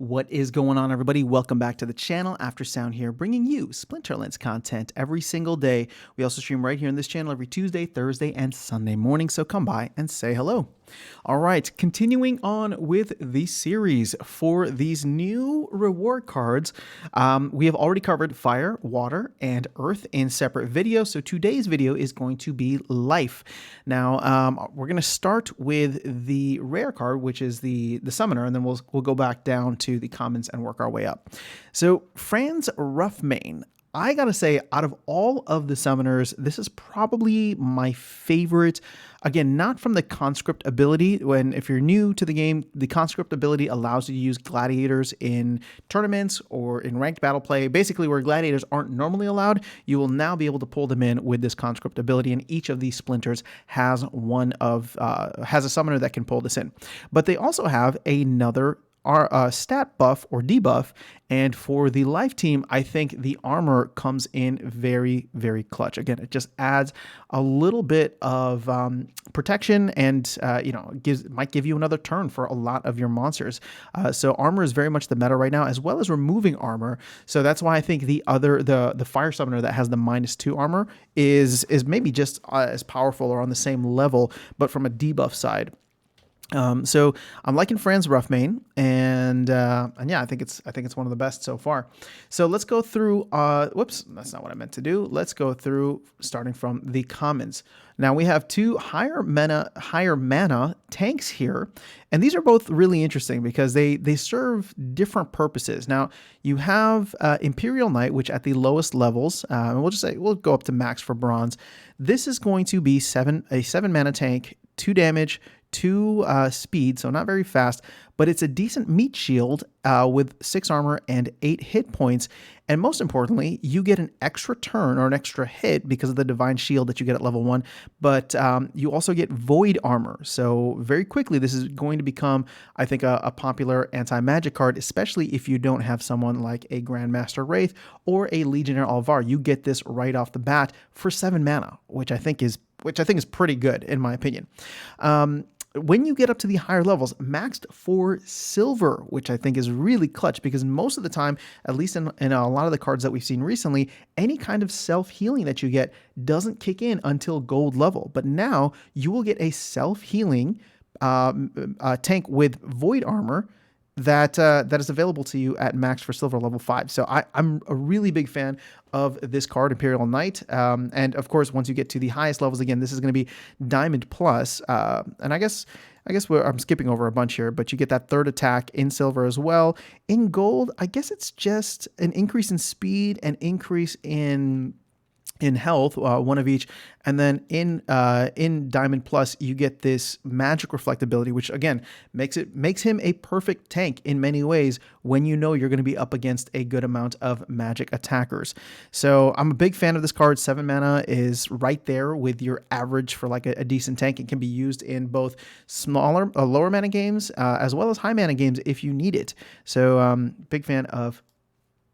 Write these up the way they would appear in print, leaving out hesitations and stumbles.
What is going on, everybody? Welcome back to the channel. After Sound here, bringing you Splinterlands content every single day. We also stream right here on this channel every Tuesday, Thursday, and Sunday morning, so come by and say hello. All right, continuing on with the series for these new reward cards. We have already covered fire, water, and earth in separate videos, so today's video is going to be life. Now, we're going to start with the rare card, which is the summoner, and then we'll go back down to the commons and work our way up. So, Franz Roughmane. I gotta say, out of all of the summoners, this is probably my favorite. Again, not from the conscript ability. If you're new to the game, the conscript ability allows you to use gladiators in tournaments or in ranked battle play. Basically, where gladiators aren't normally allowed, you will now be able to pull them in with this conscript ability, and each of these splinters has has a summoner that can pull this in. But they also have another stat buff or debuff, and for the life team, I think the armor comes in very, very clutch. Again, it just adds a little bit of protection, and might give you another turn for a lot of your monsters. So armor is very much the meta right now, as well as removing armor. So that's why I think the fire summoner that has the -2 armor is maybe just as powerful or on the same level, but from a debuff side. So I'm liking Franz Roughmane, and yeah, I think it's one of the best so far. So let's go through. Whoops, that's not what I meant to do. Let's go through starting from the commons. Now we have two higher mana tanks here, and these are both really interesting because they serve different purposes. Now you have Imperial Knight, which at the lowest levels, and we'll go up to max for bronze. This is going to be a 7 mana tank, 2 damage. 2 speed, so not very fast, but it's a decent meat shield with 6 armor and 8 hit points. And most importantly, you get an extra turn or an extra hit because of the divine shield that you get at level 1, but you also get void armor. So very quickly, this is going to become, I think, a popular anti-magic card, especially if you don't have someone like a Grandmaster Wraith or a Legionnaire Alvar. You get this right off the bat for 7 mana, which I think is pretty good in my opinion. When you get up to the higher levels, maxed for silver, which I think is really clutch because most of the time, at least in a lot of the cards that we've seen recently, any kind of self-healing that you get doesn't kick in until gold level. But now you will get a self-healing tank with void armor that is available to you at max for silver level 5. So I'm a really big fan of this card, Imperial Knight. And of course, once you get to the highest levels, again, this is going to be Diamond Plus. And I guess I'm skipping over a bunch here, but you get that 3rd attack in silver as well. In gold, I guess it's just an increase in speed and increase in health, one of each, and then in Diamond Plus you get this magic reflectability, which again makes him a perfect tank in many ways when you know you're going to be up against a good amount of magic attackers. So I'm a big fan of this card. 7 mana is right there with your average for like a decent tank. It can be used in both lower mana games as well as high mana games if you need it. So big fan of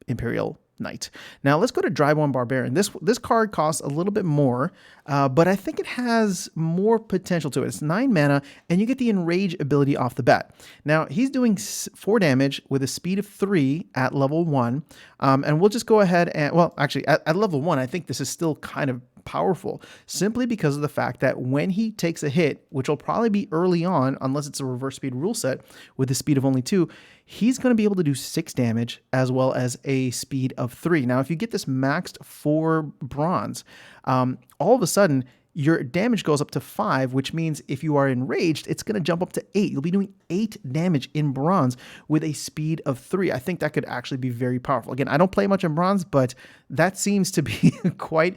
Imperial Knight. Now let's go to Dryborn Barbarian. This card costs a little bit more, but I think it has more potential to it. It's 9 mana, and you get the Enrage ability off the bat. Now he's doing 4 damage with a speed of 3 at level 1, and we'll just go ahead and, well, actually at level 1, I think this is still kind of powerful simply because of the fact that when he takes a hit, which will probably be early on unless it's a reverse speed rule set with a speed of only 2, he's going to be able to do 6 damage as well as a speed of 3. Now if you get this maxed for bronze, all of a sudden your damage goes up to 5, which means if you are enraged, it's going to jump up to 8. You'll be doing 8 damage in bronze with a speed of 3. I think that could actually be very powerful. Again, I don't play much in bronze, but that seems to be quite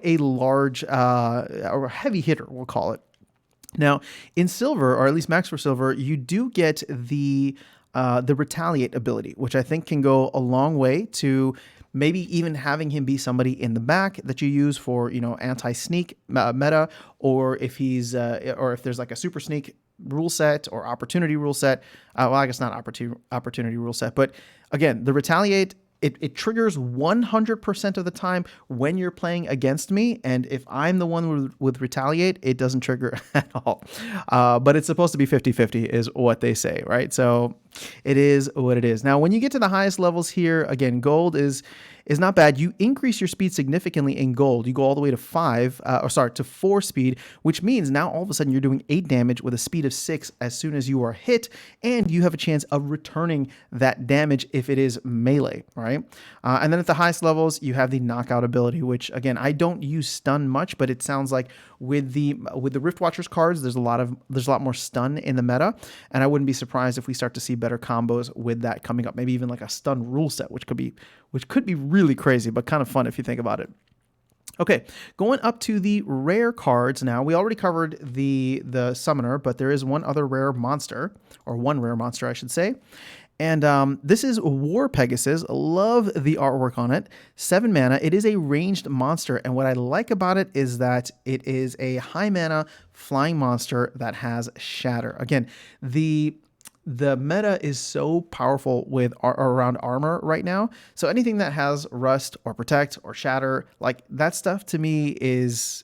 a large or heavy hitter, we'll call it. Now, in silver, or at least max for silver, you do get the retaliate ability, which I think can go a long way to maybe even having him be somebody in the back that you use for, anti-sneak meta, or if if there's like a super sneak rule set or opportunity rule set. Well, I guess not opportunity rule set, but again, the retaliate, it triggers 100% of the time when you're playing against me, and if I'm the one with retaliate, it doesn't trigger at all. But it's supposed to be 50-50 is what they say, right? So It is what it is. Now, when you get to the highest levels here, again, gold is not bad. You increase your speed significantly in gold. You go all the way to to 4 speed, which means now all of a sudden you're doing 8 damage with a speed of 6 as soon as you are hit, and you have a chance of returning that damage if it is melee, right? And then at the highest levels, you have the knockout ability, which again, I don't use stun much, but it sounds like with the Rift Watchers cards, there's a lot more stun in the meta, and I wouldn't be surprised if we start to see better combos with that coming up. Maybe even like a stun rule set, which could be really crazy, but kind of fun if you think about it. Okay, going up to the rare cards now. We already covered the summoner, but there is one other rare monster, or one rare monster, I should say. And this is War Pegasus. Love the artwork on it. 7 mana. It is a ranged monster, and what I like about it is that it is a high mana flying monster that has Shatter. Again, the meta is so powerful with around armor right now. So anything that has Rust or Protect or Shatter, like that stuff to me is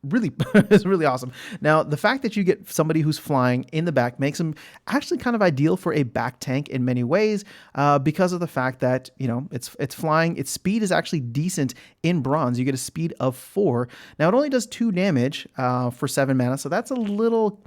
really is really awesome. Now, the fact that you get somebody who's flying in the back makes him actually kind of ideal for a back tank in many ways, because of the fact that, you know, it's flying. Its speed is actually decent in bronze. You get a speed of 4. Now, it only does 2 damage for 7 mana, so that's a little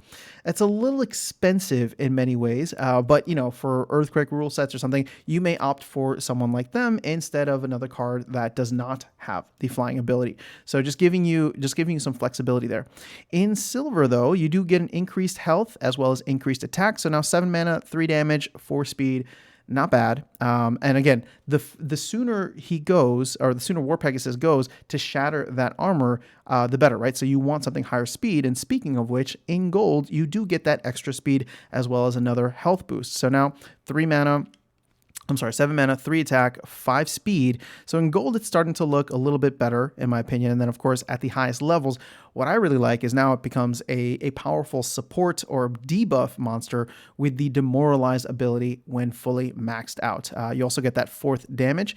expensive in many ways. But you know, for Earthquake rule sets or something, you may opt for someone like them instead of another card that does not have the flying ability. So just giving you some flexibility there. In silver, though, you do get an increased health as well as increased attack. So now 7 mana, 3 damage, 4 speed. Not bad. And again, the sooner he goes, or the sooner War Pegasus goes to shatter that armor, the better, right? So you want something higher speed. And speaking of which, in gold, you do get that extra speed as well as another health boost. So now 7 mana, 3 attack, 5 speed. So in gold, it's starting to look a little bit better, in my opinion. And then, of course, at the highest levels, what I really like is now it becomes a powerful support or debuff monster with the Demoralize ability when fully maxed out. You also get that 4th damage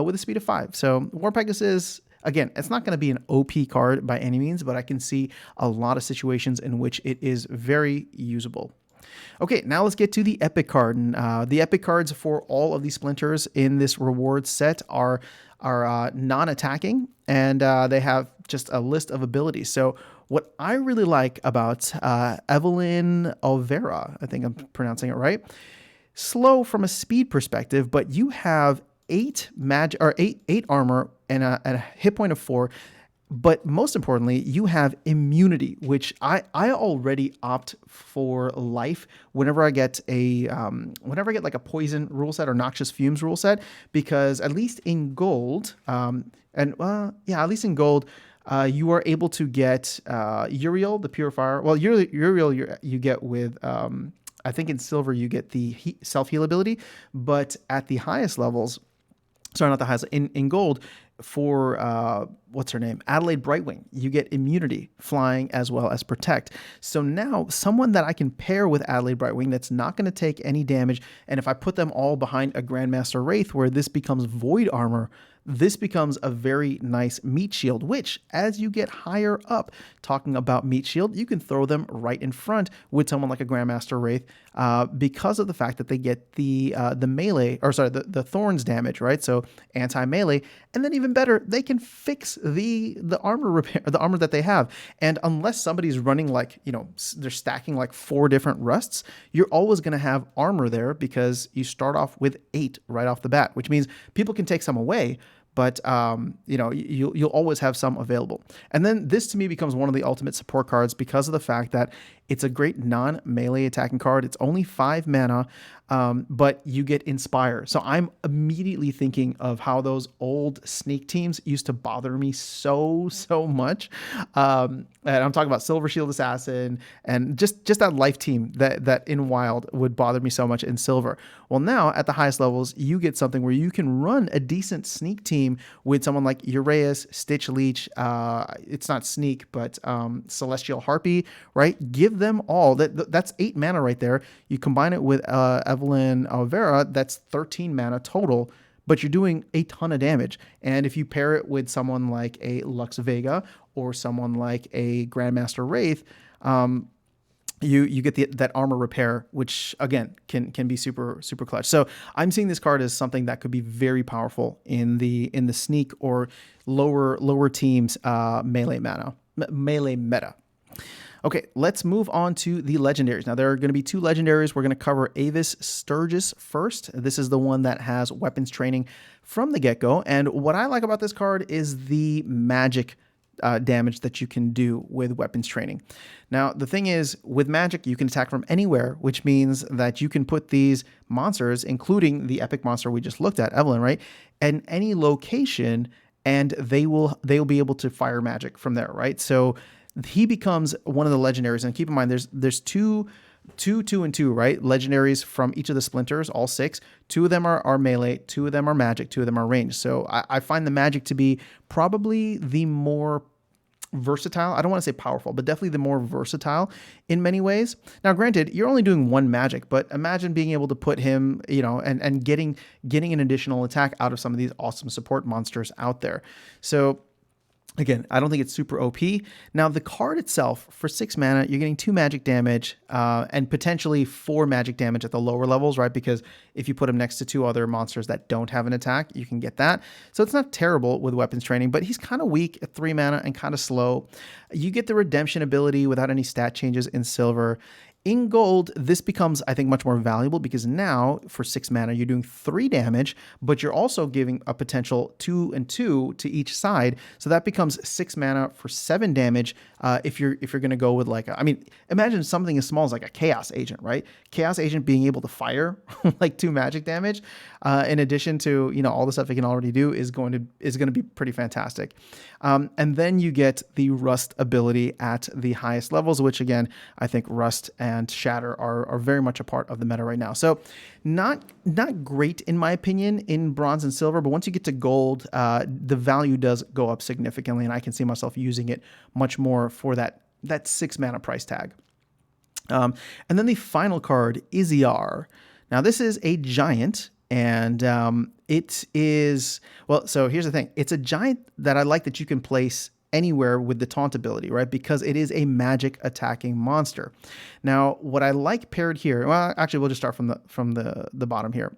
with a speed of 5. So War Pegasus, again, it's not going to be an OP card by any means, but I can see a lot of situations in which it is very usable. Okay, now let's get to the epic card. And the epic cards for all of these splinters in this reward set are non-attacking, and they have just a list of abilities. So what I really like about Evelyn Olvera, I think I'm pronouncing it right, slow from a speed perspective, but you have 8 armor and a hit point of 4. But most importantly, you have immunity, which I already opt for life whenever I get like a poison rule set or noxious fumes rule set, because at least in gold, at least in gold, you are able to get Uriel the Purifier. Well, Uriel you get with I think in silver you get the self-heal ability, but at the highest levels, sorry, not the highest, in gold, for what's her name, Adelaide Brightwing, you get immunity, flying, as well as protect. So now someone that I can pair with Adelaide Brightwing that's not going to take any damage, and if I put them all behind a Grandmaster Wraith where this becomes void armor, this becomes a very nice meat shield, which as you get higher up, talking about meat shield, you can throw them right in front with someone like a Grandmaster Wraith, because of the fact that they get the melee, or sorry, the thorns damage, right? So anti-melee, and then even better, they can fix the armor repair, the armor that they have. And unless somebody's running like, you know, they're stacking like 4 different rusts, you're always going to have armor there because you start off with 8 right off the bat, which means people can take some away, but you know, you'll always have some available. And then this to me becomes one of the ultimate support cards because of the fact that it's a great non-melee attacking card. It's only 5 mana, but you get Inspire. So I'm immediately thinking of how those old Snake teams used to bother me so much. And I'm talking about Silver Shield Assassin and just that life team that in Wild would bother me so much in Silver. Well, now at the highest levels, you get something where you can run a decent Sneak team with someone like Uraeus, Stitch Leech, it's not Sneak, but Celestial Harpy, right? Give them all. That's 8 mana right there. You combine it with Evelyn Olvera, that's 13 mana total, but you're doing a ton of damage. And if you pair it with someone like a Lux Vega or someone like a Grandmaster Wraith, you get that armor repair, which again can be super clutch. So I'm seeing this card as something that could be very powerful in the sneak or lower teams melee meta. Okay, let's move on to the legendaries. Now, there are going to be two legendaries. We're going to cover Avis Sturgis first. This is the one that has weapons training from the get-go. And what I like about this card is the magic damage that you can do with weapons training. Now, the thing is, with magic, you can attack from anywhere, which means that you can put these monsters, including the epic monster we just looked at, Evelyn, right, in any location, and they'll be able to fire magic from there, right? So he becomes one of the legendaries. And keep in mind, there's two, and two, right? Legendaries from each of the splinters, all 6. 2 of them are melee, 2 of them are magic, 2 of them are range. So I find the magic to be probably the more versatile. I don't want to say powerful, but definitely the more versatile in many ways. Now, granted, you're only doing one magic, but imagine being able to put him, and getting an additional attack out of some of these awesome support monsters out there. So again, I don't think it's super OP. Now, the card itself, for 6 mana, you're getting 2 magic damage and potentially 4 magic damage at the lower levels, right? Because if you put him next to 2 other monsters that don't have an attack, you can get that. So it's not terrible with weapons training, but he's kind of weak at 3 mana and kind of slow. You get the redemption ability without any stat changes in silver. In gold, this becomes, I think, much more valuable because now for 6 mana, you're doing 3 damage, but you're also giving a potential 2 and 2 to each side. So that becomes 6 mana for 7 damage. If you're going to go with imagine something as small as like a Chaos Agent, right? Chaos Agent being able to fire like 2 magic damage, in addition to all the stuff it can already do, is going to be pretty fantastic. And then you get the Rust ability at the highest levels, which again, I think Rust and Shatter are very much a part of the meta right now. So not great in my opinion in bronze and silver, but once you get to gold, the value does go up significantly, and I can see myself using it much more for that 6 mana price tag. And then the final card, Iziar. Now this is a giant, and it is, well, so here's the thing. It's a giant that I like that you can place anywhere with the taunt ability, right? Because it is a magic attacking monster. Now, what I like paired here, well, actually, we'll just start from the bottom here.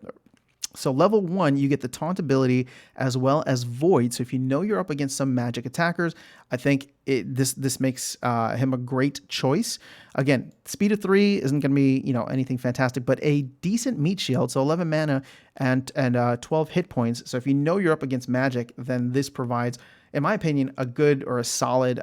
So level 1, you get the taunt ability as well as void. So if you know you're up against some magic attackers, I think this makes him a great choice. Again, speed of 3 isn't going to be anything fantastic, but a decent meat shield. So 11 mana and 12 hit points. So if you know you're up against magic, then this provides, in my opinion, a good or a solid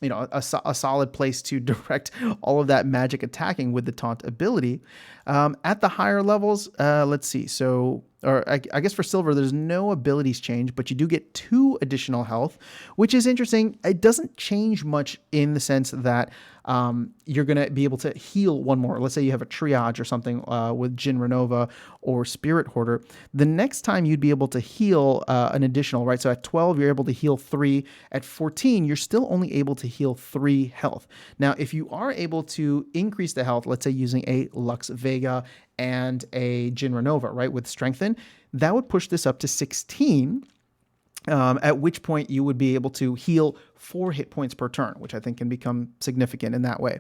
a solid place to direct all of that magic attacking with the taunt ability. At the higher levels, let's see. So, or I guess for silver, there's no abilities change, but you do get 2 additional health, which is interesting. It doesn't change much in the sense that you're going to be able to heal 1 more. Let's say you have a triage or something with Jin Renova or Spirit Hoarder. The next time you'd be able to heal an additional, right? So at 12, you're able to heal 3. At 14, you're still only able to heal 3 health. Now, if you are able to increase the health, let's say using a Lux Vega and a Jin Renova, right, with Strengthen, that would push this up to 16. At which point you would be able to heal 4 hit points per turn, which I think can become significant in that way.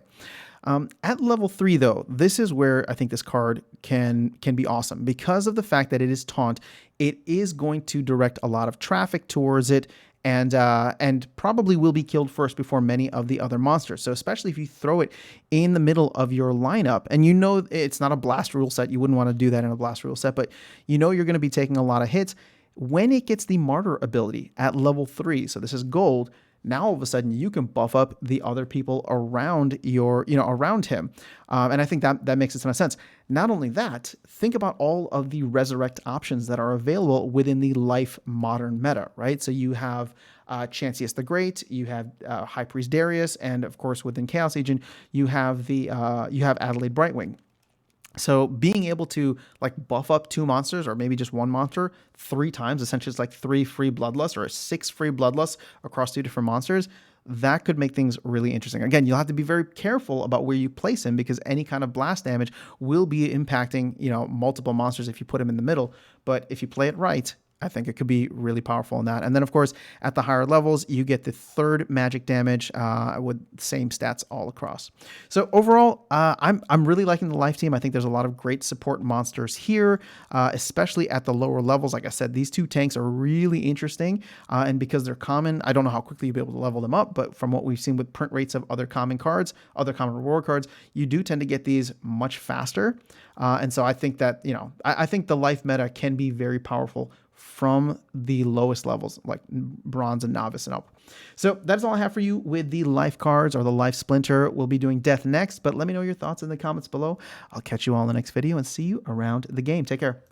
At level 3, though, this is where I think this card can be awesome. Because of the fact that it is taunt, it is going to direct a lot of traffic towards it, and probably will be killed first before many of the other monsters. So especially if you throw it in the middle of your lineup, and it's not a blast rule set, you wouldn't want to do that in a blast rule set, but you're going to be taking a lot of hits. When it gets the Martyr ability at level 3, so this is gold, now all of a sudden you can buff up the other people around around him. And I think that makes a ton of sense. Not only that, think about all of the resurrect options that are available within the life modern meta, right? So you have Chancius the Great, you have High Priest Darius, and of course within Chaos Agent, you have Adelaide Brightwing. So being able to buff up 2 monsters or maybe just 1 monster 3 times, essentially it's like 3 free bloodlusts or 6 free bloodlusts across 2 different monsters, that could make things really interesting. Again, you'll have to be very careful about where you place him because any kind of blast damage will be impacting, multiple monsters if you put him in the middle. But if you play it right, I think it could be really powerful in that. And then, of course, at the higher levels, you get the third magic damage with same stats all across. So overall, I'm really liking the life team. I think there's a lot of great support monsters here, especially at the lower levels. Like I said, these two tanks are really interesting, and because they're common, I don't know how quickly you'll be able to level them up, but from what we've seen with print rates of other common cards, other common reward cards, you do tend to get these much faster. And so I think that, I think the life meta can be very powerful from the lowest levels, like bronze and novice and up. So that's all I have for you with the life cards or the life splinter. We'll be doing death next, but let me know your thoughts in the comments below. I'll catch you all in the next video and see you around the game. Take care.